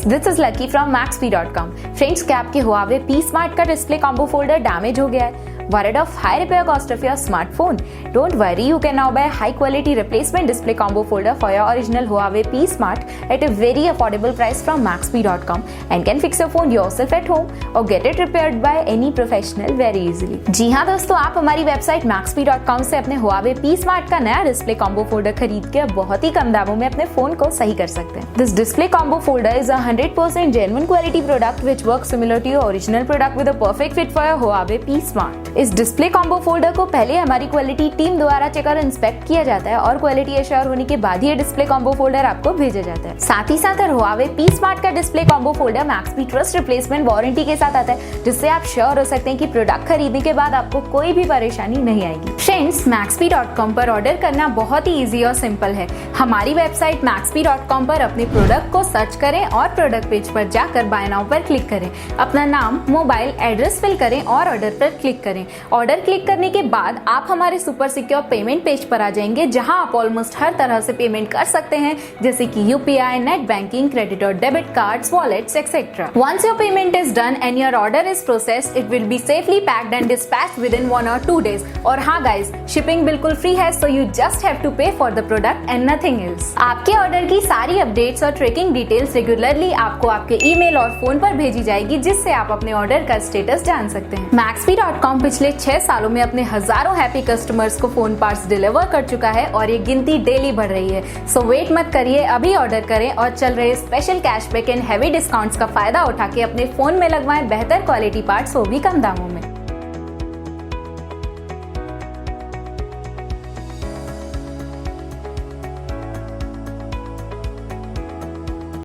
this is Lucky from Maxbhi.com. Friends, क्या आपके Huawei P Smart का डिस्प्ले कॉम्बो फोल्डर डैमेज हो गया है? Worried of high repair cost of your smartphone? Don't worry, you can now buy a high quality replacement display combo folder for your original Huawei P Smart at a very affordable price from Maxbhi.com and can fix your phone yourself at home or get it repaired by any professional very easily. जी हाँ दोस्तों, आप हमारी website Maxbhi.com से अपने Huawei P Smart का नया display combo folder खरीद के बहुत ही कम दामों में अपने फोन को सही कर सकते हैं. This display combo folder is a 100% genuine quality product which works similar to your original product with a perfect fit for your Huawei P Smart. इस डिस्प्ले कॉम्बो फोल्डर को पहले हमारी क्वालिटी टीम द्वारा चेक और inspect किया जाता है और क्वालिटी एश्योर होने के बाद ही ये डिस्प्ले कॉम्बो फोल्डर आपको भेजा जाता है. साथ ही साथ Huawei P Smart का display combo folder Maxbhi trust replacement warranty के साथ आता है, जिससे आप श्योर हो सकते हैं कि प्रोडक्ट खरीदने के बाद आपको कोई भी परेशानी नहीं आएगी. फ्रेंड्स, Maxbhi.com पर ऑर्डर करना बहुत ही इजी और सिंपल है. हमारी वेबसाइट Maxbhi.com पर अपने प्रोडक्ट को सर्च करें और प्रोडक्ट पेज पर जाकर बाय नाउ पर क्लिक करें. अपना नाम, मोबाइल, एड्रेस फिल करें और ऑर्डर पर क्लिक करें. ऑर्डर क्लिक करने के बाद आप हमारे सुपर सिक्योर पेमेंट पेज पर आ जाएंगे, जहां आप ऑलमोस्ट हर तरह से पेमेंट कर सकते हैं, जैसे कि यूपीआई, नेट बैंकिंग, क्रेडिट और debit cards, wallets etcetera. Once your payment is done and your order is processed, it will be safely packed and dispatched within 1 or 2 days. और हाँ गाइज, शिपिंग बिल्कुल free है, so you just have to pay for the product and nothing else. आपके order की सारी updates और tracking details regularly आपको आपके ईमेल और फोन पर भेजी जाएगी, जिससे आप अपने ऑर्डर का स्टेटस जान सकते हैं. Maxbhi.com पिछले 6 सालों में अपने हजारों हैप्पी कस्टमर्स को फोन पार्ट्स डिलीवर कर चुका है और ये गिनती डेली बढ़ रही है. सो वेट मत करिए, अभी ऑर्डर करें और चल रहे special cashback and heavy discounts का फायदा उठा के अपने फोन में लगवाएं बेहतर क्वालिटी पार्ट्स, वो भी कम दामों में.